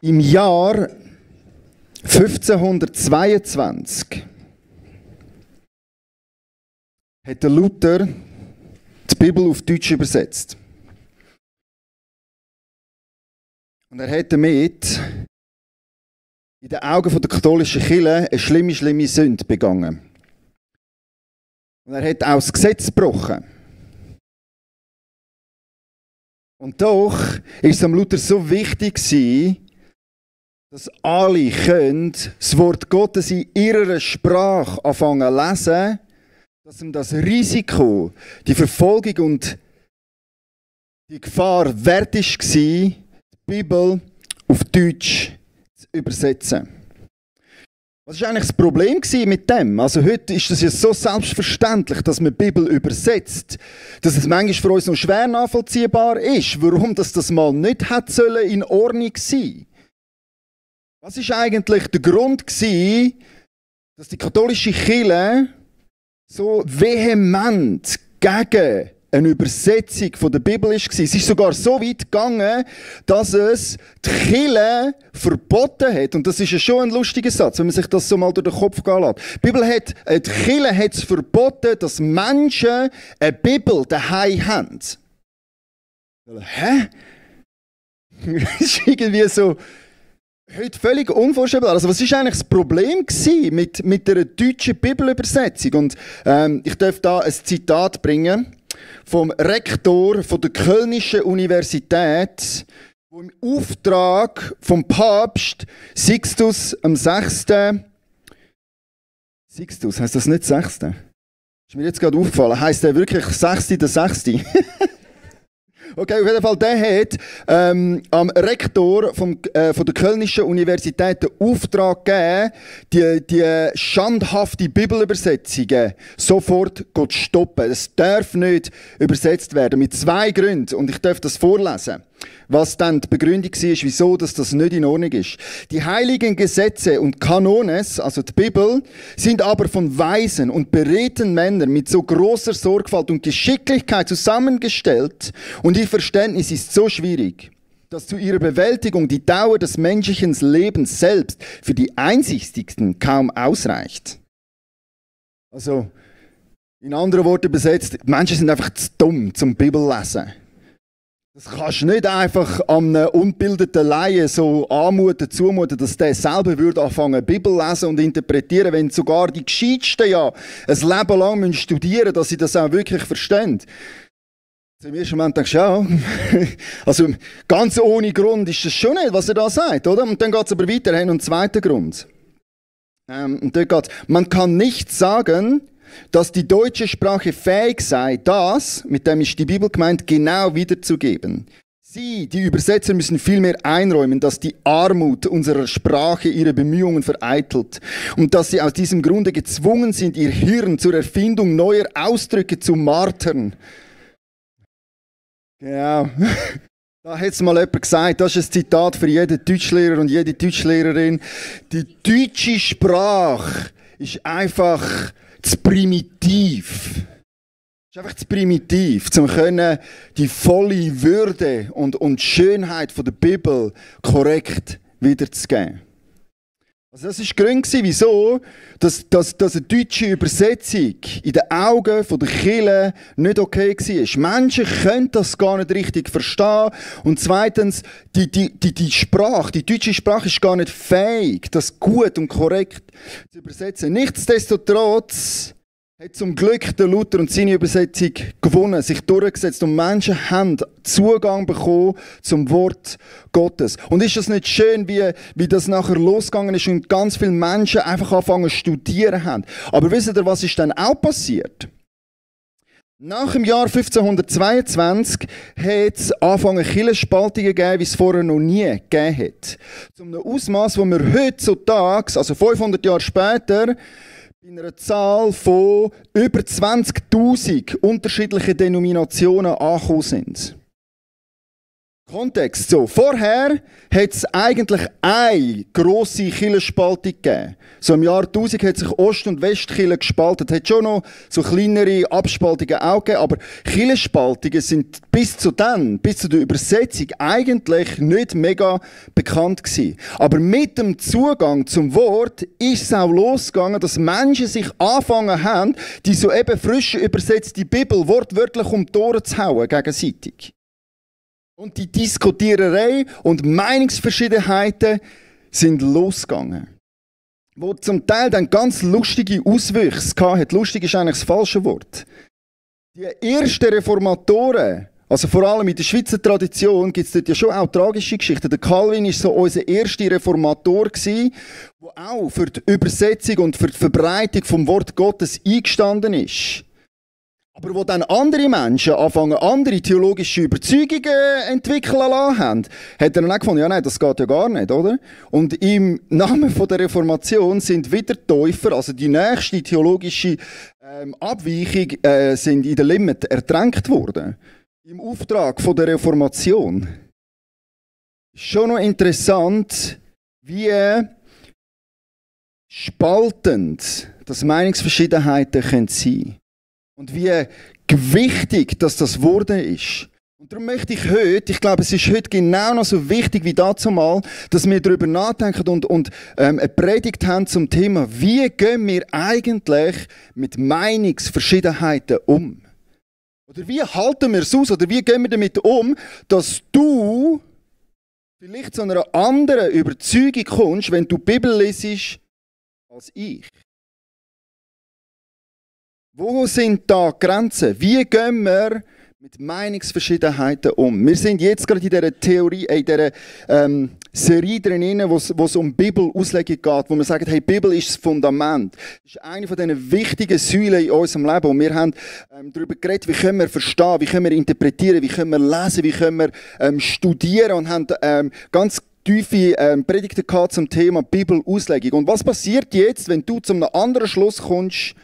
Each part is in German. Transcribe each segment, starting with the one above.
Im Jahr 1522 hat der Luther die Bibel auf Deutsch übersetzt. Und er hat damit in den Augen der katholischen Kirche eine schlimme Sünde begangen. Und er hat auch das Gesetz gebrochen. Und doch ist es am Luther so wichtig gewesen, dass alle können das Wort Gottes in ihrer Sprache anfangen zu lesen, dass ihm das Risiko, die Verfolgung und die Gefahr wert war, die Bibel auf Deutsch zu übersetzen. Was war eigentlich das Problem mit dem? Also heute ist es ja so selbstverständlich, dass man die Bibel übersetzt, dass es manchmal für uns noch schwer nachvollziehbar ist, warum das mal nicht hätte sollen in Ordnung sein. Was ist eigentlich der Grund gewesen, dass die katholische Kirche so vehement gegen eine Übersetzung von der Bibel war? Es ist sogar so weit gegangen, dass es die Kirche verboten hat. Und das ist ja schon ein lustiger Satz, wenn man sich das so mal durch den Kopf gehen lässt. Die Kirche hat es verboten, dass Menschen eine Bibel daheim haben. Hä? Das ist irgendwie so heute völlig unvorstellbar. Also was war eigentlich das Problem mit der deutschen Bibelübersetzung? Und ich darf da ein Zitat bringen vom Rektor von der Kölnischen Universität, der im Auftrag vom Papst Sixtus VI. Sixtus, heisst das nicht Sechste? Ist mir jetzt gerade aufgefallen. Heisst der wirklich Sechste der Sechste? Okay, auf jeden Fall, der hat am Rektor von der Kölnischen Universität den Auftrag gegeben, die schandhafte Bibelübersetzungen sofort zu stoppen. Es darf nicht übersetzt werden, mit 2 Gründen. Und ich darf das vorlesen, was dann die Begründung war, wieso das nicht in Ordnung ist. Die heiligen Gesetze und Kanones, also die Bibel, sind aber von weisen und beredten Männern mit so großer Sorgfalt und Geschicklichkeit zusammengestellt und ihr Verständnis ist so schwierig, dass zu ihrer Bewältigung die Dauer des menschlichen Lebens selbst für die Einsichtigsten kaum ausreicht. Also, in anderen Worten übersetzt, die Menschen sind einfach zu dumm zum Bibellesen. Das kannst du nicht einfach einem ungebildeten Laien so zumuten, dass der selber würde anfangen, Bibel lesen und interpretieren, wenn sogar die Gescheitsten ja ein Leben lang studieren müssen, dass sie das auch wirklich verstehen. Im ersten Moment denkst du, ja, also ganz ohne Grund ist das schon nicht, was er da sagt, oder? Und dann geht es aber weiter, haben einen zweiten Grund. Und dort geht es, man kann nicht sagen, dass die deutsche Sprache fähig sei, das, mit dem ist die Bibel gemeint, genau wiederzugeben. Sie, die Übersetzer, müssen vielmehr einräumen, dass die Armut unserer Sprache ihre Bemühungen vereitelt und dass sie aus diesem Grunde gezwungen sind, ihr Hirn zur Erfindung neuer Ausdrücke zu martern. Genau. Da hat es mal jemand gesagt, das ist ein Zitat für jeden Deutschlehrer und jede Deutschlehrerin. Die deutsche Sprache ist einfach zu primitiv. Es ist einfach zu primitiv, um die volle Würde und Schönheit von der Bibel korrekt wiederzugeben. Also das war der Grund, wieso dass eine deutsche Übersetzung in den Augen der Kirche nicht okay war. Menschen können das gar nicht richtig verstehen. Und zweitens, die deutsche Sprache ist gar nicht fähig, das gut und korrekt zu übersetzen. Nichtsdestotrotz hat zum Glück der Luther und seine Übersetzung gewonnen, sich durchgesetzt und Menschen haben Zugang bekommen zum Wort Gottes. Und ist das nicht schön, wie das nachher losgegangen ist und ganz viele Menschen einfach angefangen zu studieren haben. Aber wisst ihr, was ist dann auch passiert? Nach dem Jahr 1522 hat es angefangen Kirchenspaltungen gegeben, wie es vorher noch nie gegeben hat. Zu einem Ausmaß, wo wir heutzutage, also 500 Jahre später, in einer Zahl von über 20.000 unterschiedlichen Denominationen angekommen sind. Kontext so. Vorher hat es eigentlich eine grosse Kirchenspaltung gegeben. So im Jahr 1000 hat sich Ost- und Westkirche gespalten. Es hat schon noch so kleinere Abspaltungen auch gegeben, aber Kirchenspaltungen sind bis zu der Übersetzung eigentlich nicht mega bekannt gewesen. Aber mit dem Zugang zum Wort ist es auch losgegangen, dass Menschen sich angefangen haben, die soeben frisch übersetzte Bibel wortwörtlich um die Ohren zu hauen gegenseitig. Und die Diskutiererei und Meinungsverschiedenheiten sind losgegangen. Wo zum Teil dann ganz lustige Auswüchse hatten. Lustig ist eigentlich das falsche Wort. Die ersten Reformatoren, also vor allem in der Schweizer Tradition, gibt es dort ja schon auch tragische Geschichten. Der Calvin war so unser erster Reformator, der auch für die Übersetzung und für die Verbreitung vom Wort Gottes eingestanden ist. Aber wo dann andere Menschen anfangen, andere theologische Überzeugungen entwickeln lassen haben, hat er dann auch gefunden, ja nein, das geht ja gar nicht, oder? Und im Namen von der Reformation sind wieder Täufer, also die nächste theologische Abweichung, sind in der Limit ertränkt worden. Im Auftrag von der Reformation. Schon noch interessant, wie spaltend das Meinungsverschiedenheiten sein können. Und wie gewichtig das geworden ist. Und darum möchte ich heute, ich glaube, es ist heute genau noch so wichtig wie dazumal, dass wir darüber nachdenken und eine Predigt haben zum Thema, wie gehen wir eigentlich mit Meinungsverschiedenheiten um? Oder wie halten wir es aus? Oder wie gehen wir damit um, dass du vielleicht zu einer anderen Überzeugung kommst, wenn du die Bibel lesest, als ich? Wo sind da Grenzen? Wie gehen wir mit Meinungsverschiedenheiten um? Wir sind jetzt gerade in dieser Theorie, in dieser Serie drin, wo es um Bibelauslegung geht, wo wir sagen, hey, Bibel ist das Fundament. Das ist eine von diesen wichtigen Säulen in unserem Leben. Und wir haben darüber geredet, wie können wir verstehen, wie können wir interpretieren, wie können wir lesen, wie können wir studieren und haben ganz tiefe Predigten gehabt zum Thema Bibelauslegung. Und was passiert jetzt, wenn du zu einem anderen Schluss kommst,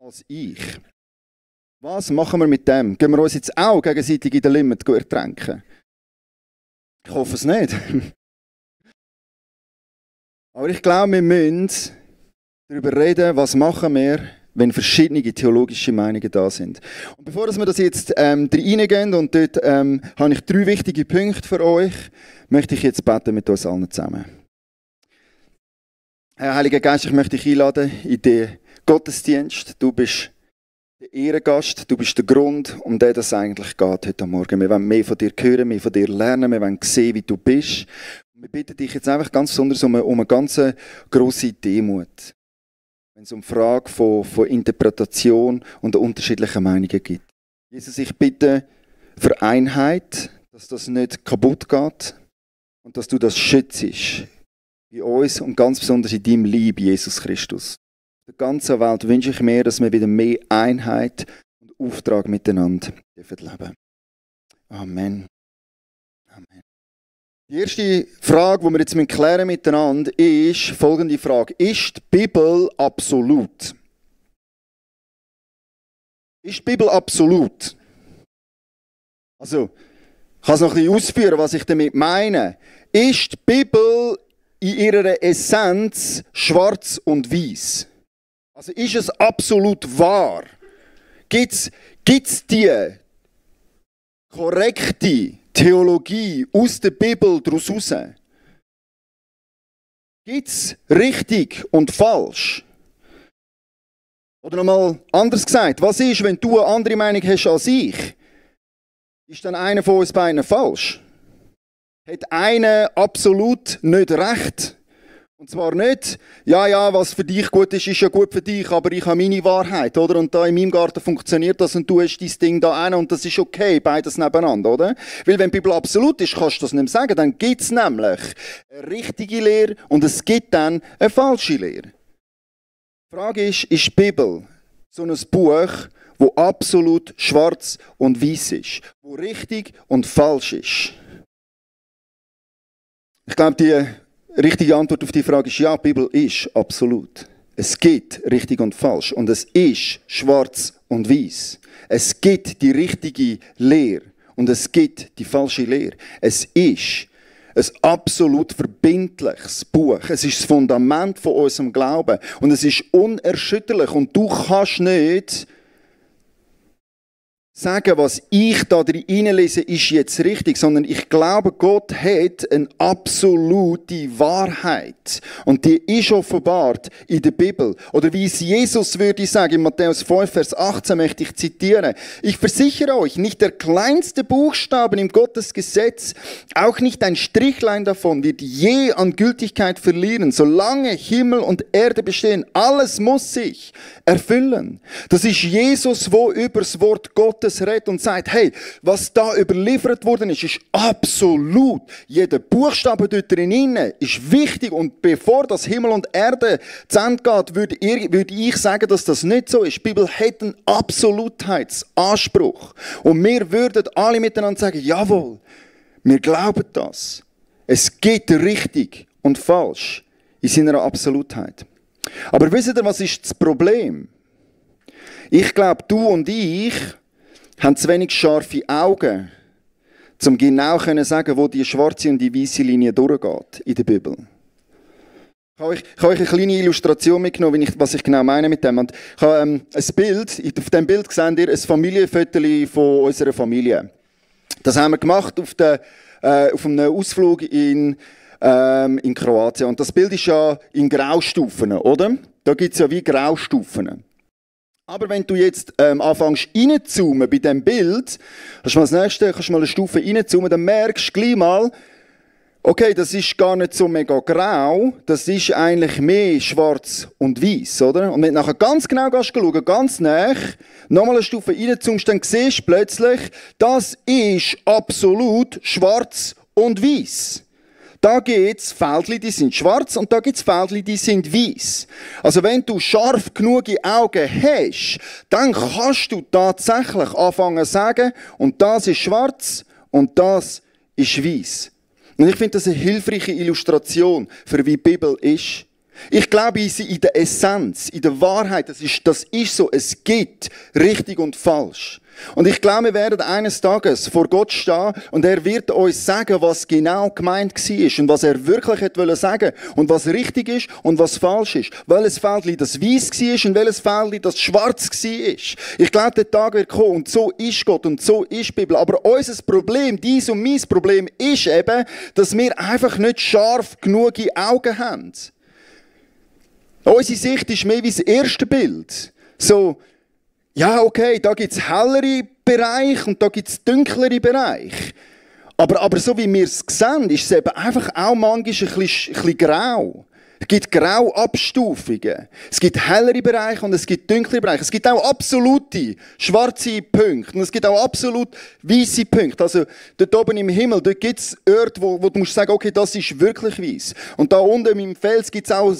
als ich? Was machen wir mit dem? Gehen wir uns jetzt auch gegenseitig in der Limit ertränken? Ich hoffe es nicht. Aber ich glaube, wir müssen darüber reden, was machen wir, wenn verschiedene theologische Meinungen da sind. Und bevor wir das jetzt reingehen, und dort habe ich 3 wichtige Punkte für euch, möchte ich jetzt beten mit uns allen zusammen. Herr Heiliger Geist, ich möchte dich einladen in den Gottesdienst. Du bist der Ehrengast, du bist der Grund, um den es eigentlich geht heute Morgen. Wir wollen mehr von dir hören, mehr von dir lernen, wir wollen sehen, wie du bist. Wir bitten dich jetzt einfach ganz besonders um eine ganz grosse Demut, wenn es um Fragen von Interpretation und unterschiedlichen Meinungen geht. Jesus, ich bitte für Einheit, dass das nicht kaputt geht und dass du das schützt bei uns und ganz besonders in deinem Lieb, Jesus Christus. In der ganzen Welt wünsche ich mir, dass wir wieder mehr Einheit und Auftrag miteinander leben. Amen. Amen. Die erste Frage, die wir jetzt klären miteinander, ist folgende Frage. Ist die Bibel absolut? Ist die Bibel absolut? Also, ich kann es noch ein bisschen ausführen, was ich damit meine. Ist die Bibel in ihrer Essenz schwarz und weiß? Also ist es absolut wahr? Gibt's die korrekte Theologie aus der Bibel daraus heraus? Gibt es richtig und falsch? Oder nochmal anders gesagt, was ist, wenn du eine andere Meinung hast als ich? Ist dann einer von uns beiden falsch? Hat einer absolut nicht recht? Und zwar nicht, ja, was für dich gut ist ja gut für dich, aber ich habe meine Wahrheit, oder? Und da in meinem Garten funktioniert das und du hast dein Ding da hin und das ist okay, beides nebeneinander, oder? Weil wenn die Bibel absolut ist, kannst du das nicht mehr sagen, dann gibt es nämlich eine richtige Lehre und es gibt dann eine falsche Lehre. Die Frage ist die Bibel so ein Buch, wo absolut schwarz und weiß ist, wo richtig und falsch ist? Ich glaube, die richtige Antwort auf die Frage ist ja, die Bibel ist absolut. Es gibt richtig und falsch und es ist schwarz und weiß. Es gibt die richtige Lehre und es gibt die falsche Lehre. Es ist ein absolut verbindliches Buch. Es ist das Fundament von unserem Glauben. Und es ist unerschütterlich. Und du kannst nicht sagen, was ich da reinlese, ist jetzt richtig, sondern ich glaube, Gott hat eine absolute Wahrheit. Und die ist offenbart in der Bibel. Oder wie es Jesus würde sagen, in Matthäus 5, Vers 18 möchte ich zitieren. Ich versichere euch, nicht der kleinste Buchstaben im Gottesgesetz, auch nicht ein Strichlein davon, wird je an Gültigkeit verlieren. Solange Himmel und Erde bestehen, alles muss sich erfüllen. Das ist Jesus, wo über das Wort Gottes redet und sagt, hey, was da überliefert worden ist absolut. Jeder Buchstabe dort drin ist wichtig und bevor das Himmel und Erde zu Ende geht, würde ich sagen, dass das nicht so ist. Die Bibel hat einen Absolutheitsanspruch. Und wir würden alle miteinander sagen, jawohl, wir glauben das. Es gibt richtig und falsch in seiner Absolutheit. Aber wisst ihr, was ist das Problem? Ich glaube, du und ich haben zu wenig scharfe Augen, um genau zu sagen, wo die schwarze und die weiße Linie durchgeht in der Bibel. Ich habe euch eine kleine Illustration mitgenommen, was ich genau meine mit dem. Und ich habe ein Bild, auf diesem Bild seht ihr ein Familienfoto von unserer Familie. Das haben wir gemacht auf einem Ausflug in Kroatien. Und das Bild ist ja in Graustufen, oder? Da gibt es ja wie Graustufen. Aber wenn du jetzt anfängst reinzoomen bei diesem Bild, kannst du mal das nächste, kannst du mal eine Stufe reinzoomen, dann merkst du gleich mal, okay, das ist gar nicht so mega grau, das ist eigentlich mehr schwarz und weiß, oder? Und wenn du nachher ganz genau schauen, ganz nah, nochmal eine Stufe reinzoomst, dann siehst du plötzlich, das ist absolut schwarz und weiß. Da gibt es Feldchen, die sind schwarz und da gibt es Feldchen, die sind weiß. Also wenn du scharf genug Augen hast, dann kannst du tatsächlich anfangen zu sagen, und das ist schwarz und das ist weiß. Und ich finde das eine hilfreiche Illustration für wie die Bibel ist. Ich glaube in der Essenz, in der Wahrheit, das ist so, es gibt richtig und falsch. Und ich glaube, wir werden eines Tages vor Gott stehen und er wird uns sagen, was genau gemeint war und was er wirklich wollte sagen und was richtig ist und was falsch ist. Welches Feldchen das weiß war und welches Feldchen das schwarz war. Ich glaube, der Tag wird kommen und so ist Gott und so ist die Bibel. Aber unser Problem, dies und mein Problem ist eben, dass wir einfach nicht scharf genug Augen haben. Unsere Sicht ist mehr wie das erste Bild. So, ja, okay, da gibt es hellere Bereiche und da gibt es dunklere Bereiche. Aber so wie wir es sehen, ist es eben einfach auch manchmal ein bisschen grau. Es gibt Grauabstufungen. Es gibt hellere Bereiche und es gibt dunklere Bereiche. Es gibt auch absolute schwarze Punkte und es gibt auch absolut weiße Punkte. Also dort oben im Himmel, dort gibt es Orte, wo du musst sagen, okay, das ist wirklich weiß. Und da unten im Fels gibt es auch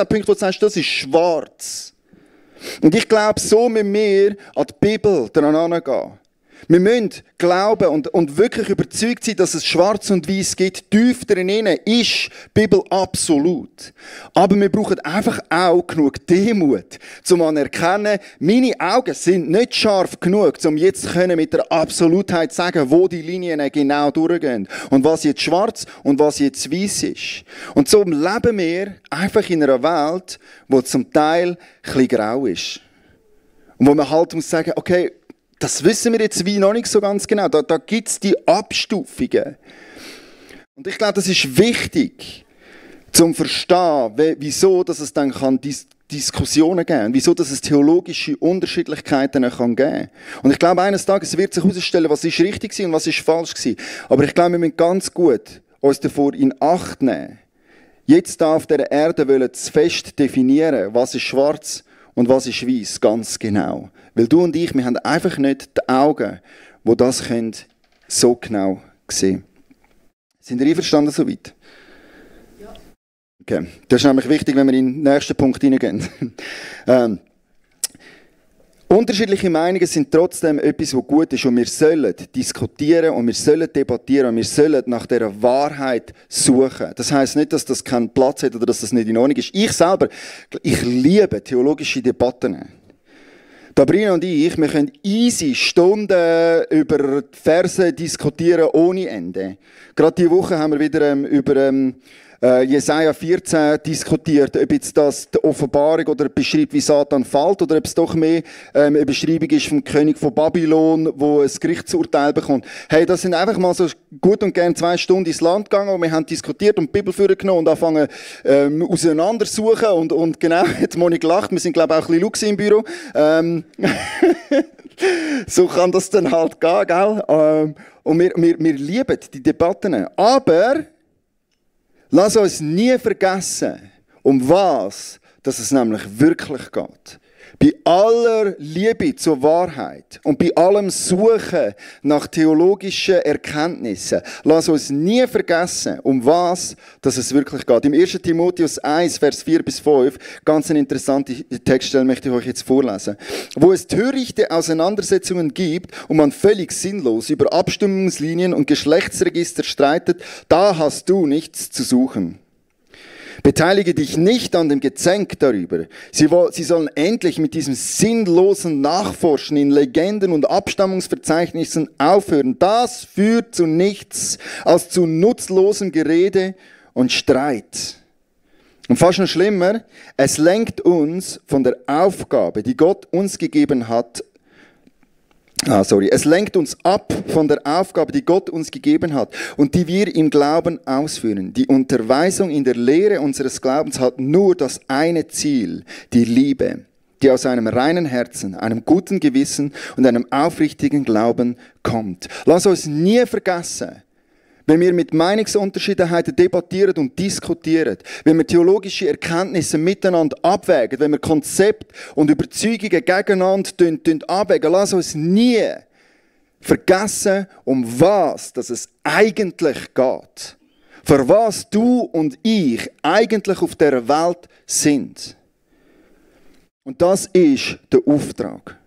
Punkte, wo du sagst, das ist schwarz. Und ich glaube, so müssen wir an die Bibel dran herangehen. Wir müssen glauben und wirklich überzeugt sein, dass es schwarz und weiß gibt. Tief drinnen ist die Bibel absolut. Aber wir brauchen einfach auch genug Demut, um anerkennen, meine Augen sind nicht scharf genug, um jetzt mit der Absolutheit zu sagen, wo die Linien genau durchgehen. Und was jetzt schwarz und was jetzt weiß ist. Und so leben wir einfach in einer Welt, die zum Teil ein bisschen grau ist. Und wo man halt muss sagen, okay, das wissen wir jetzt wie noch nicht so ganz genau. Da gibt es die Abstufungen. Und ich glaube, das ist wichtig, zum verstehen, wieso dass es dann Diskussionen geben kann, wieso dass es theologische Unterschiedlichkeiten geben kann. Und ich glaube, eines Tages wird sich herausstellen, was ist richtig und was ist falsch gewesen. Aber ich glaube, wir müssen ganz gut uns davor in Acht nehmen, jetzt da auf dieser Erde wollen zu fest definieren, was ist schwarz und was ist weiß, ganz genau. Weil du und ich, wir haben einfach nicht die Augen, die das können, so genau sehen. Sind ihr einverstanden soweit? Ja. Okay. Das ist nämlich wichtig, wenn wir in den nächsten Punkt hineingehen. Unterschiedliche Meinungen sind trotzdem etwas, was gut ist und wir sollen diskutieren und wir sollen debattieren und wir sollen nach dieser Wahrheit suchen. Das heisst nicht, dass das keinen Platz hat oder dass das nicht in Ordnung ist. Ich selber, ich liebe theologische Debatten. Sabrina und ich, wir können easy Stunden über die Verse diskutieren ohne Ende. Gerade diese Woche haben wir wieder über Jesaja 14 diskutiert, ob jetzt das die Offenbarung oder beschreibt, wie Satan fällt, oder ob es doch mehr eine Beschreibung ist vom König von Babylon, wo ein Gerichtsurteil bekommt. Hey, das sind einfach mal so gut und gern 2 Stunden ins Land gegangen und wir haben diskutiert und die Bibel vorgenommen und angefangen auseinandersuchen und genau, jetzt habe ich gelacht, wir sind glaube ich auch ein bisschen laut im Büro. So kann das dann halt gehen, gell? Und wir lieben die Debatten, aber lass uns nie vergessen, um was dass es nämlich wirklich geht. Bei aller Liebe zur Wahrheit und bei allem Suchen nach theologischen Erkenntnissen, lass uns nie vergessen, um was dass es wirklich geht. Im 1. Timotheus 1, Vers 4-5, ganz eine interessante Textstelle möchte ich euch jetzt vorlesen. Wo es törichte Auseinandersetzungen gibt und man völlig sinnlos über Abstimmungslinien und Geschlechtsregister streitet, da hast du nichts zu suchen. Beteilige dich nicht an dem Gezänk darüber. Sie sollen endlich mit diesem sinnlosen Nachforschen in Legenden und Abstammungsverzeichnissen aufhören. Das führt zu nichts als zu nutzlosem Gerede und Streit. Und fast noch schlimmer, es lenkt uns von der Aufgabe, die Gott uns gegeben hat, Es lenkt uns ab von der Aufgabe, die Gott uns gegeben hat und die wir im Glauben ausführen. Die Unterweisung in der Lehre unseres Glaubens hat nur das eine Ziel, die Liebe, die aus einem reinen Herzen, einem guten Gewissen und einem aufrichtigen Glauben kommt. Lass uns nie vergessen, wenn wir mit Meinungsunterschiedenheiten debattieren und diskutieren, wenn wir theologische Erkenntnisse miteinander abwägen, wenn wir Konzepte und Überzeugungen gegeneinander abwägen, lass uns nie vergessen, um was dass es eigentlich geht. Für was du und ich eigentlich auf dieser Welt sind. Und das ist der Auftrag.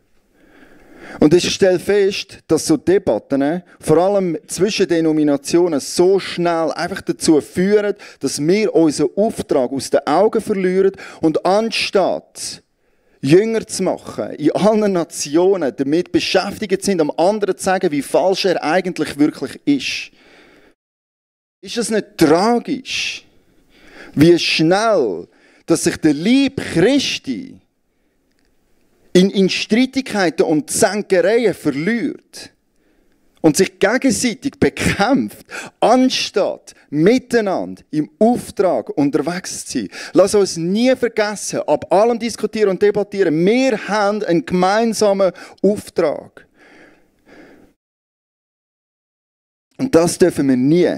Und ich stelle fest, dass so Debatten, vor allem zwischen Denominationen, so schnell einfach dazu führen, dass wir unseren Auftrag aus den Augen verlieren und anstatt Jünger zu machen, in allen Nationen damit beschäftigt sind, am anderen zu sagen, wie falsch er eigentlich wirklich ist. Ist es nicht tragisch, wie schnell, dass sich der Leib Christi in Streitigkeiten und Zänkereien verliert und sich gegenseitig bekämpft, anstatt miteinander im Auftrag unterwegs zu sein. Lass uns nie vergessen, ab allem diskutieren und debattieren, wir haben einen gemeinsamen Auftrag. Und das dürfen wir nie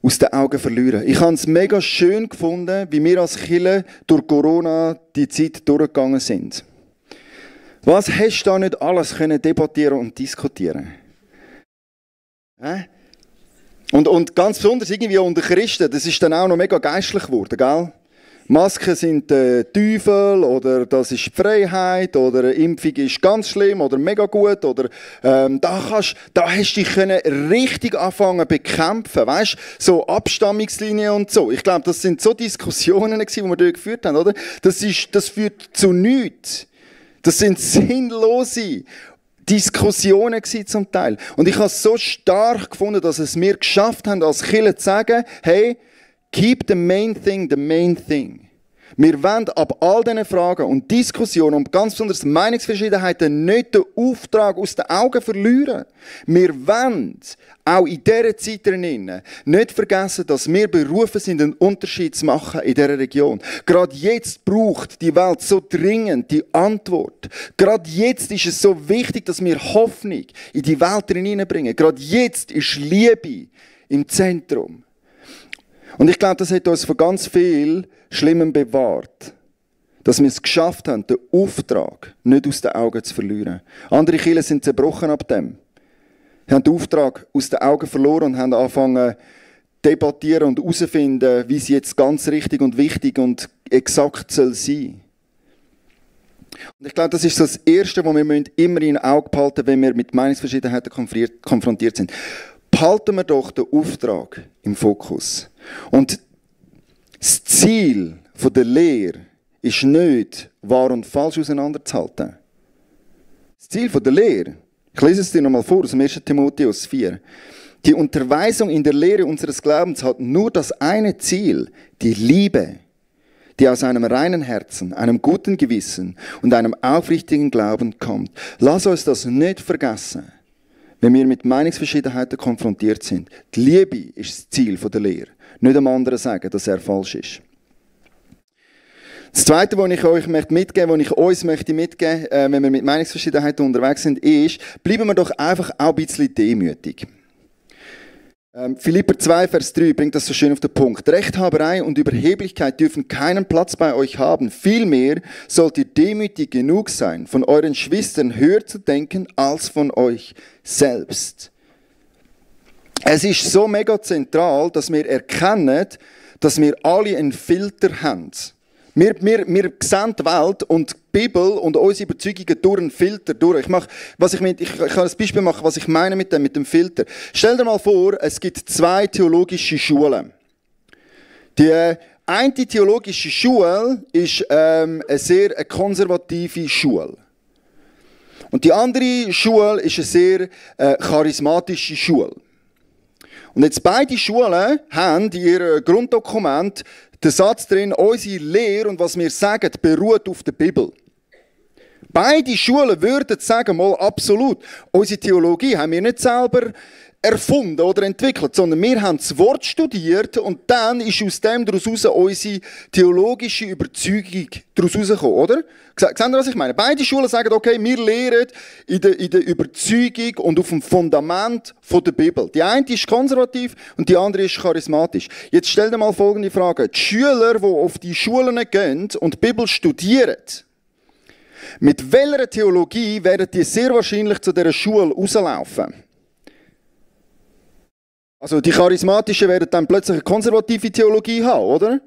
aus den Augen verlieren. Ich habe es mega schön gefunden, wie wir als Kirche durch Corona die Zeit durchgegangen sind. Was hast du da nicht alles können debattieren und diskutieren? Und ganz besonders irgendwie unter Christen, das ist dann auch noch mega geistlich geworden, gell? Masken sind der Teufel oder das ist die Freiheit oder Impfung ist ganz schlimm oder mega gut oder da hast du dich richtig anfangen bekämpfen, weißt? So Abstammungslinien und so. Ich glaube, das sind so Diskussionen gewesen, die wir dort geführt haben, oder? Das führt zu nichts. Das sind sinnlose Diskussionen gewesen zum Teil. Und ich habe es so stark gefunden, dass es mir geschafft haben, als Kirche zu sagen, hey, keep the main thing the main thing. Wir wollen ab all diesen Fragen und Diskussionen und ganz besonders Meinungsverschiedenheiten nicht den Auftrag aus den Augen verlieren. Wir wollen auch in dieser Zeit nicht vergessen, dass wir berufen sind, einen Unterschied zu machen in dieser Region. Gerade jetzt braucht die Welt so dringend die Antwort. Gerade jetzt ist es so wichtig, dass wir Hoffnung in die Welt hineinbringen. Gerade jetzt ist Liebe im Zentrum. Und ich glaube, das hat uns von ganz viel Schlimmem bewahrt. Dass wir es geschafft haben, den Auftrag nicht aus den Augen zu verlieren. Andere Kirchen sind zerbrochen ab dem. Sie haben den Auftrag aus den Augen verloren und haben angefangen zu debattieren und herauszufinden, wie es jetzt ganz richtig und wichtig und exakt soll sein. Und ich glaube, das ist so das Erste, was wir immer in den Augen behalten müssen, wenn wir mit Meinungsverschiedenheiten konfrontiert sind. Behalten wir doch den Auftrag im Fokus. Und das Ziel der Lehre ist nicht, wahr und falsch auseinanderzuhalten. Das Ziel der Lehre, ich lese es dir nochmal vor aus dem 1. Timotheus 4. Die Unterweisung in der Lehre unseres Glaubens hat nur das eine Ziel, die Liebe, die aus einem reinen Herzen, einem guten Gewissen und einem aufrichtigen Glauben kommt. Lass uns das nicht vergessen, wenn wir mit Meinungsverschiedenheiten konfrontiert sind. Die Liebe ist das Ziel der Lehre. Nicht dem anderen sagen, dass er falsch ist. Das Zweite, was ich euch mitgeben möchte, was ich uns mitgeben möchte, wenn wir mit Meinungsverschiedenheiten unterwegs sind, ist, bleiben wir doch einfach auch ein bisschen demütig. Philipper 2, Vers 3 bringt das so schön auf den Punkt. Rechthaberei und Überheblichkeit dürfen keinen Platz bei euch haben. Vielmehr sollt ihr demütig genug sein, von euren Schwestern höher zu denken als von euch selbst. Es ist so mega zentral, dass wir erkennen, dass wir alle einen Filter haben. Wir sehen die Welt und die Bibel und unsere Überzeugungen durch einen Filter durch. Ich kann ein Beispiel machen, was ich meine mit dem Filter. Stell dir mal vor, es gibt 2 theologische Schulen. Die eine theologische Schule ist eine sehr konservative Schule. Und die andere Schule ist eine sehr charismatische Schule. Und jetzt beide Schulen haben in ihrem Grunddokument der Satz drin, unsere Lehre und was wir sagen, beruht auf der Bibel. Beide Schulen würden sagen, mal absolut, unsere Theologie haben wir nicht selber erfunden oder entwickelt, sondern wir haben das Wort studiert und dann ist aus dem daraus unsere theologische Überzeugung daraus rausgekommen, oder? Seht ihr, was ich meine? Beide Schulen sagen, okay, wir lehren in der Überzeugung und auf dem Fundament der Bibel. Die eine ist konservativ und die andere ist charismatisch. Jetzt stell dir mal folgende Frage. Die Schüler, die auf die Schulen gehen und die Bibel studieren, mit welcher Theologie werden die sehr wahrscheinlich zu dieser Schule rauslaufen? Also die Charismatischen werden dann plötzlich eine konservative Theologie haben, oder?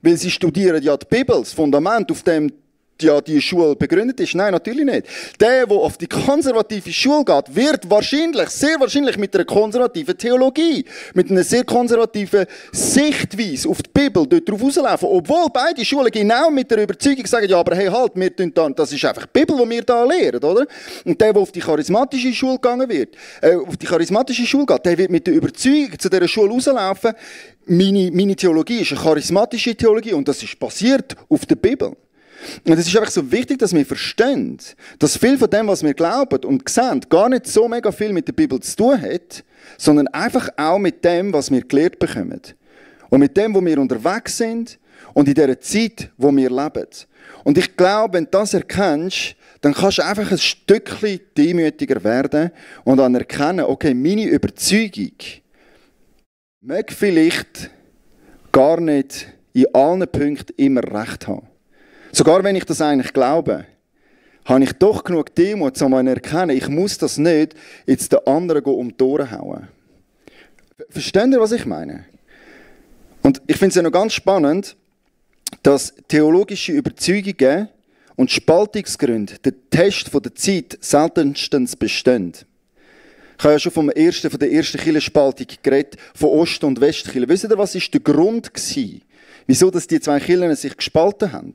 Weil sie studieren ja die Bibel, das Fundament, auf dem ja die Schule begründet ist. Nein, natürlich nicht. Der auf die konservative Schule geht, wird sehr wahrscheinlich mit einer konservativen Theologie, mit einer sehr konservativen Sichtweise auf die Bibel dort drauf rauslaufen. Obwohl beide Schulen genau mit der Überzeugung sagen, ja, aber hey, halt, wir tun dann, das ist einfach die Bibel, die wir da lehren, oder? Und der auf die charismatische Schule gegangen wird, auf die charismatische Schule geht, der wird mit der Überzeugung zu dieser Schule rauslaufen, meine Theologie ist eine charismatische Theologie und das ist basiert auf der Bibel. Und es ist einfach so wichtig, dass wir verstehen, dass viel von dem, was wir glauben und sehen, gar nicht so mega viel mit der Bibel zu tun hat, sondern einfach auch mit dem, was wir gelehrt bekommen. Und mit dem, wo wir unterwegs sind und in dieser Zeit, wo wir leben. Und ich glaube, wenn du das erkennst, dann kannst du einfach ein Stückchen demütiger werden und dann erkennen, okay, meine Überzeugung mag vielleicht gar nicht in allen Punkten immer recht haben. Sogar wenn ich das eigentlich glaube, habe ich doch genug Demut, um zu erkennen, ich muss das nicht jetzt den anderen um die Ohren hauen. Versteht ihr, was ich meine? Und ich finde es ja noch ganz spannend, dass theologische Überzeugungen und Spaltungsgründe den Test der Zeit seltenstens bestehen. Ich habe ja schon von der ersten Kirchenspaltung geredet, von Ost- und Westkirche. Wisst ihr, was war der Grund gewesen, wieso dass die 2 Kirchen sich gespalten haben?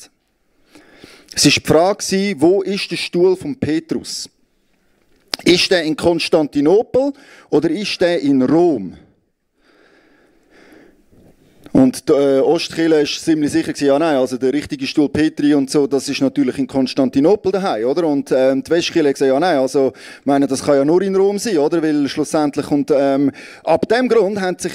Es war die Frage, wo ist der Stuhl von Petrus? Ist der in Konstantinopel oder ist der in Rom? Und die Ostkirche war ziemlich sicher, ja nein, also der richtige Stuhl Petri und so, das ist natürlich in Konstantinopel daheim, oder? Und die Westkirche hat gesagt, ja nein, also ich meine, das kann ja nur in Rom sein, oder? Weil schlussendlich, und ab dem Grund hat sich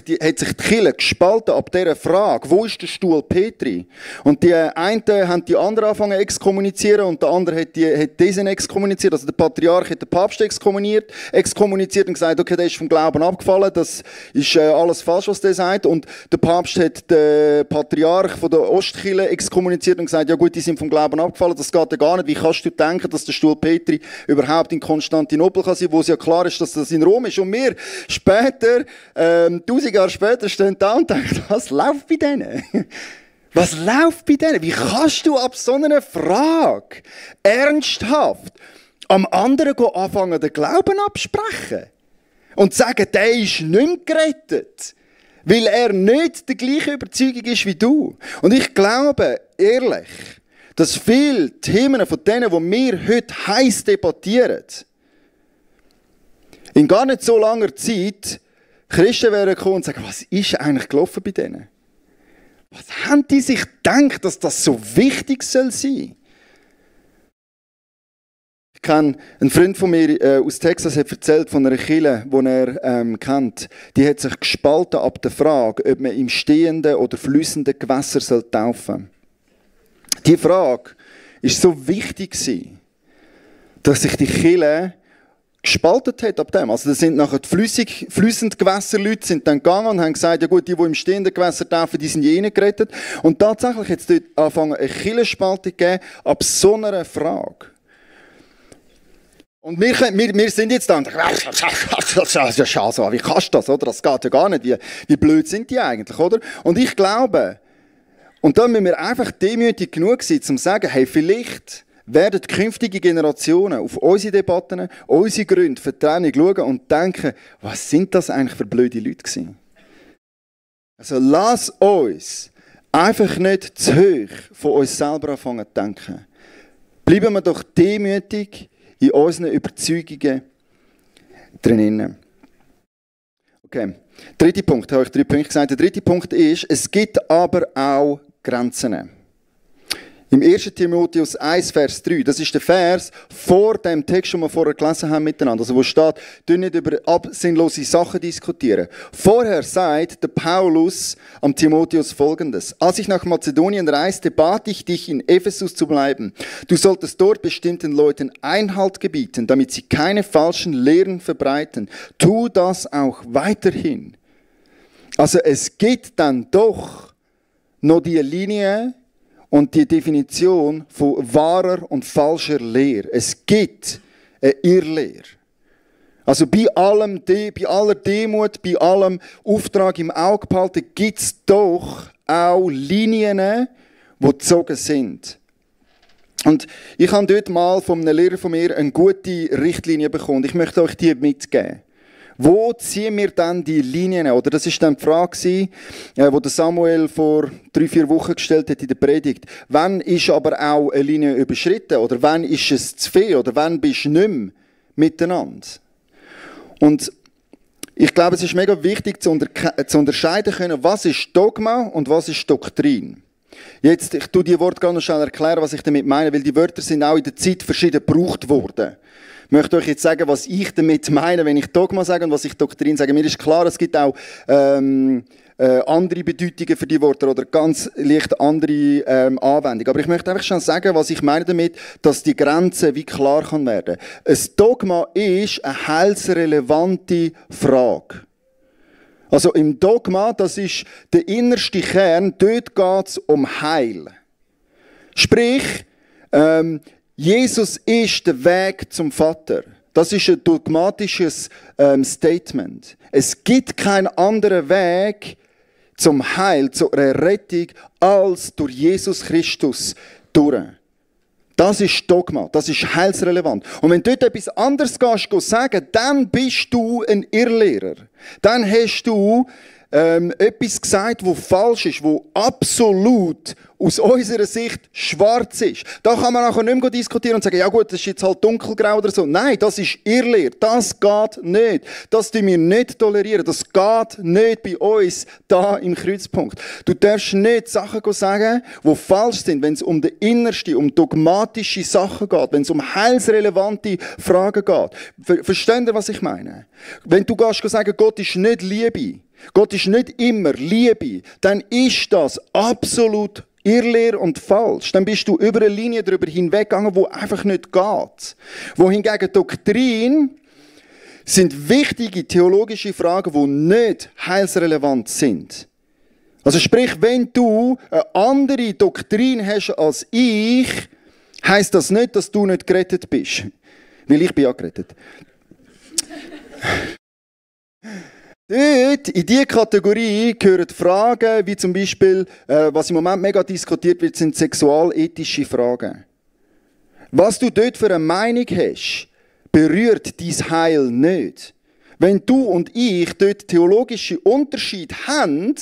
die Kirche gespalten, ab dieser Frage, wo ist der Stuhl Petri? Und die einen haben die anderen angefangen zu exkommunizieren und der andere hat diesen exkommuniziert, also der Patriarch hat den Papst exkommuniziert und gesagt, okay, der ist vom Glauben abgefallen, das ist alles falsch, was der sagt. Und der Papst hat den Patriarch von der Ostkirche exkommuniziert und gesagt, ja gut, die sind vom Glauben abgefallen, das geht ja gar nicht. Wie kannst du denken, dass der Stuhl Petri überhaupt in Konstantinopel kann sein, wo es ja klar ist, dass das in Rom ist. Und wir später, 1000 Jahre später, stehen da und denken, was läuft bei denen? Was läuft bei denen? Wie kannst du ab so einer Frage ernsthaft am anderen anfangen, den Glauben absprechen? Und sagen, der ist nicht mehr gerettet? Weil er nicht die gleiche Überzeugung ist wie du. Und ich glaube, ehrlich, dass viele Themen von denen, die wir heute heiß debattieren, in gar nicht so langer Zeit Christen werden kommen und sagen, was ist eigentlich gelaufen bei denen? Was haben die sich gedacht, dass das so wichtig soll sein? Ich kenne einen Freund von mir aus Texas, hat erzählt von einer Kirche, die er kennt. Die hat sich gespalten ab der Frage, ob man im stehenden oder fließenden Gewässer taufen soll. Diese Frage war so wichtig, dass sich die Kirche gespalten hat ab dem. Also da sind nachher die fließend Gewässerleute sind dann gegangen und haben gesagt, ja gut, die im stehenden Gewässer taufen, die sind je nicht gerettet. Und tatsächlich hat es dort angefangen, eine Kirchenspaltung zu geben, ab so einer Frage. Und wir sind jetzt dann, wie kannst du das, oder? Das geht ja gar nicht. Wie blöd sind die eigentlich, oder? Und ich glaube, und dann müssen wir einfach demütig genug sein, um zu sagen, hey, vielleicht werden künftige Generationen auf unsere Debatten, unsere Gründe für die Trennung schauen und denken, was sind das eigentlich für blöde Leute gewesen? Also lass uns einfach nicht zu hoch von uns selber anfangen zu denken. Bleiben wir doch demütig in unseren Überzeugungen drinnen. Okay, dritter Punkt, habe ich 3 Punkte gesagt. Der dritte Punkt ist, es gibt aber auch Grenzen. Im 1. Timotheus 1, Vers 3, das ist der Vers vor dem Text, den wir vorher gelesen haben miteinander, also wo steht, nicht über sinnlose Sachen diskutieren. Vorher sagt der Paulus am Timotheus Folgendes: Als ich nach Mazedonien reiste, bat ich dich, in Ephesus zu bleiben. Du solltest dort bestimmten Leuten Einhalt gebieten, damit sie keine falschen Lehren verbreiten. Tu das auch weiterhin. Also es gibt dann doch noch die Linie und die Definition von wahrer und falscher Lehre. Es gibt eine Irrlehre. Also bei aller Demut, bei allem Auftrag im Auge behalten, gibt es doch auch Linien, die gezogen sind. Und ich habe dort mal von einem Lehrer von mir eine gute Richtlinie bekommen. Ich möchte euch die mitgeben. Wo ziehen wir dann die Linien? Oder das war dann die Frage, die Samuel vor 3-4 Wochen gestellt hat in der Predigt. Wann ist aber auch eine Linie überschritten? Oder wann ist es zu viel? Oder wann bist du nicht mehr miteinander? Und ich glaube, es ist mega wichtig zu unterscheiden können, was ist Dogma und was ist Doktrin. Jetzt, ich tue die Worte ganz schnell erklären, was ich damit meine, weil die Wörter sind auch in der Zeit verschieden gebraucht worden. Ich möchte euch jetzt sagen, was ich damit meine, wenn ich Dogma sage und was ich Doktrin sage. Mir ist klar, es gibt auch andere Bedeutungen für die Worte oder ganz leicht andere Anwendungen. Aber ich möchte einfach schon sagen, was ich meine damit, dass die Grenze wie klar kann werden. Ein Dogma ist eine heilsrelevante Frage. Also im Dogma, das ist der innerste Kern, dort geht es um Heil. Sprich, Jesus ist der Weg zum Vater. Das ist ein dogmatisches Statement. Es gibt keinen anderen Weg zum Heil, zur Rettung, als durch Jesus Christus durch. Das ist Dogma, das ist heilsrelevant. Und wenn du dort etwas anderes gehst, sagen, dann bist du ein Irrlehrer. Dann hast du etwas gesagt, was falsch ist, was absolut aus unserer Sicht schwarz ist. Da kann man nachher nicht mehr diskutieren und sagen, ja gut, das ist jetzt halt dunkelgrau oder so. Nein, das ist Irrlehre. Das geht nicht. Das tun wir nicht tolerieren. Das geht nicht bei uns da im Kreuzpunkt. Du darfst nicht Sachen sagen, die falsch sind, wenn es um die innerste, um dogmatische Sachen geht, wenn es um heilsrelevante Fragen geht. Versteht ihr, was ich meine? Wenn du gehst sagen, Gott ist nicht Liebe, Gott ist nicht immer Liebe, dann ist das absolut Irrlehre und falsch. Dann bist du über eine Linie darüber hinweggegangen, wo einfach nicht geht. Wohingegen Doktrin sind wichtige theologische Fragen, die nicht heilsrelevant sind. Also sprich, wenn du eine andere Doktrin hast als ich, heisst das nicht, dass du nicht gerettet bist. Weil ich bin ja gerettet. Dort, in diese Kategorie gehören Fragen, wie zum Beispiel, was im Moment mega diskutiert wird, sind sexualethische Fragen. Was du dort für eine Meinung hast, berührt dein Heil nicht. wenn du und ich dort theologische Unterschiede haben,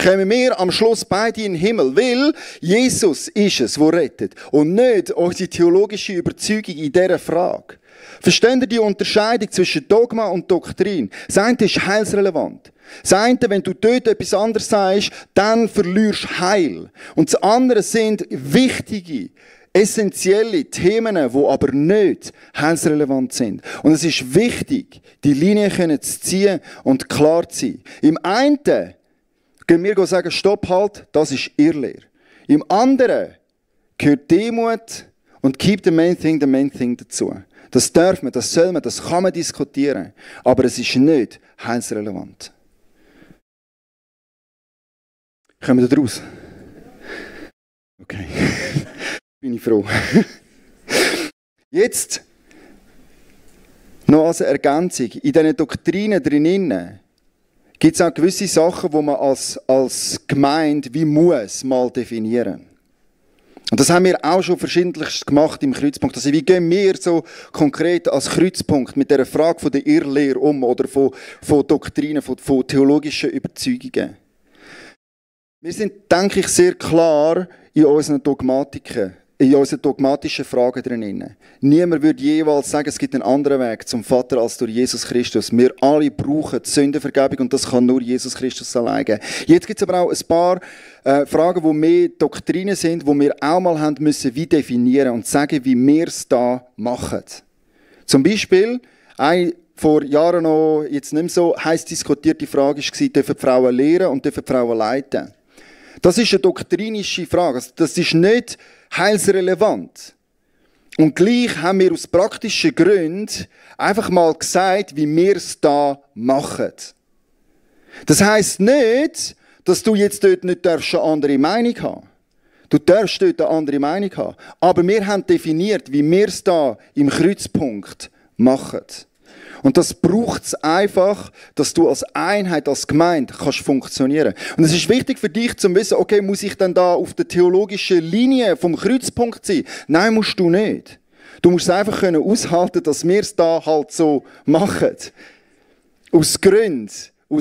kommen wir am Schluss beide in den Himmel, weil Jesus ist es, der rettet und nicht unsere theologische Überzeugung in dieser Frage. Versteht ihr die Unterscheidung zwischen Dogma und Doktrin? Das eine ist heilsrelevant. Das eine, wenn du dort etwas anderes sagst, dann verlierst du Heil. Und das andere sind wichtige, essentielle Themen, die aber nicht heilsrelevant sind. Und es ist wichtig, die Linie zu ziehen und klar zu sein. Im einen können wir sagen, stopp halt, das ist Irrlehre. Im anderen gehört Demut und keep the main thing dazu. Das darf man, das soll man, das kann man diskutieren. Aber es ist nicht heilsrelevant. Kommen wir da raus? Okay. Bin ich froh. Jetzt noch als Ergänzung. In diesen Doktrinen drinnen gibt es auch gewisse Sachen, die man als Gemeinde wie muss mal definieren. Und das haben wir auch schon verschiedentlich gemacht im Kreuzpunkt. Also wie gehen wir so konkret als Kreuzpunkt mit der Frage von der Irrlehre um oder von Doktrinen, von theologischen Überzeugungen? Wir sind, denke ich, sehr klar in unseren Dogmatiken, in unseren dogmatischen Fragen drin. Niemand würde jeweils sagen, es gibt einen anderen Weg zum Vater als durch Jesus Christus. Wir alle brauchen die Sündenvergebung und das kann nur Jesus Christus allein geben. Jetzt gibt es aber auch ein paar Fragen, die mehr Doktrinen sind, die wir auch mal haben müssen wie definieren und sagen, wie wir es da machen. Zum Beispiel, vor Jahren noch jetzt nicht mehr so heiß diskutierte Frage war, dürfen die Frauen lehren und dürfen die Frauen leiten? Das ist eine doktrinische Frage. Das ist nicht heilsrelevant. Und gleich haben wir aus praktischen Gründen einfach mal gesagt, wie wir es da machen. Das heisst nicht, dass du jetzt dort nicht eine andere Meinung haben darfst. Du darfst dort eine andere Meinung haben. Aber wir haben definiert, wie wir es da im Kreuzpunkt machen. Und das braucht es einfach, dass du als Einheit, als Gemeinde kannst funktionieren. Und es ist wichtig für dich zu wissen, okay, muss ich dann da auf der theologischen Linie vom Kreuzpunkt sein? Nein, musst du nicht. Du musst es einfach aushalten, dass wir es da halt so machen. Aus Gründen, wo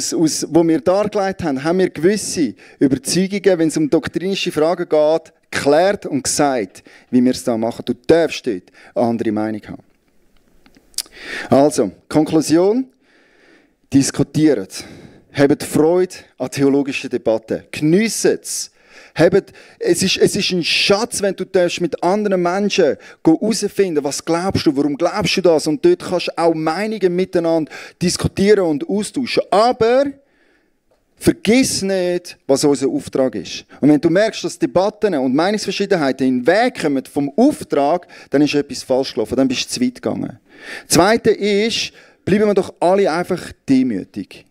wir dargelegt haben, haben wir gewisse Überzeugungen, wenn es um doktrinische Fragen geht, geklärt und gesagt, wie wir es da machen. Du darfst dort eine andere Meinung haben. Also, Konklusion, diskutiert. Habt Freude an theologischen Debatten. Geniessen es. Es ist ein Schatz, wenn du mit anderen Menschen herausfinden, was glaubst du, warum glaubst du das? Und dort kannst du auch Meinungen miteinander diskutieren und austauschen. Aber vergiss nicht, was unser Auftrag ist. Und wenn du merkst, dass Debatten und Meinungsverschiedenheiten in den Weg kommen vom Auftrag, dann ist etwas falsch gelaufen, dann bist du zu weit gegangen. Das Zweite ist, bleiben wir doch alle einfach demütig.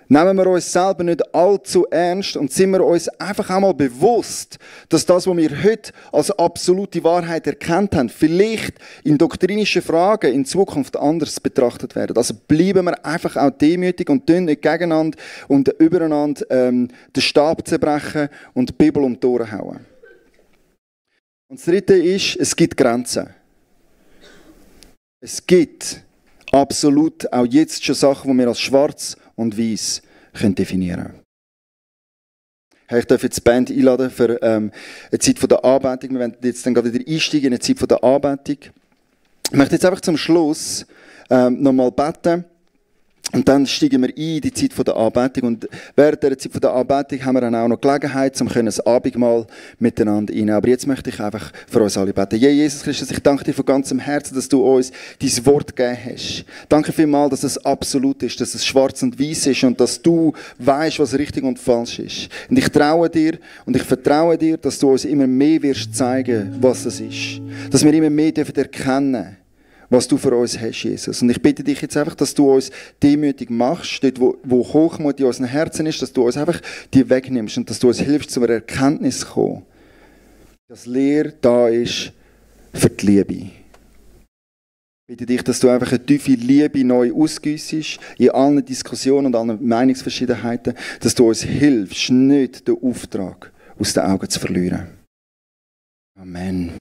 Nehmen wir uns selber nicht allzu ernst und sind wir uns einfach einmal bewusst, dass das, was wir heute als absolute Wahrheit erkannt haben, vielleicht in doktrinischen Fragen in Zukunft anders betrachtet werden. Also bleiben wir einfach auch demütig und tun nicht gegeneinander und übereinander den Stab zerbrechen und die Bibel um die Ohren hauen. Und das Dritte ist, es gibt Grenzen. Es gibt absolut auch jetzt schon Sachen, die wir als schwarz und weiß definieren können. Hey, ich darf jetzt die Band einladen für eine Zeit der Anbetung. Wir werden jetzt dann wieder einsteigen in eine Zeit der Anbetung. Ich möchte jetzt einfach zum Schluss nochmal beten. Und dann steigen wir ein in die Zeit der Anbetung. Und während dieser Zeit der Anbetung haben wir dann auch noch Gelegenheit, um das Abendmahl miteinander einzunehmen. Aber jetzt möchte ich einfach für uns alle beten. Ja, Jesus Christus, ich danke dir von ganzem Herzen, dass du uns dein Wort gegeben hast. Danke vielmals, dass es absolut ist, dass es schwarz und weiß ist und dass du weißt, was richtig und falsch ist. Und ich traue dir und ich vertraue dir, dass du uns immer mehr wirst zeigen, was es ist. Dass wir immer mehr erkennen dürfen, was du für uns hast, Jesus. Und ich bitte dich jetzt einfach, dass du uns demütig machst, dort wo Hochmut in unseren Herzen ist, dass du uns einfach die wegnimmst und dass du uns hilfst, zu einer Erkenntnis zu kommen, dass Lehre da ist für die Liebe. Ich bitte dich, dass du einfach eine tiefe Liebe neu ausgüssest, in allen Diskussionen und allen Meinungsverschiedenheiten, dass du uns hilfst, nicht den Auftrag aus den Augen zu verlieren. Amen.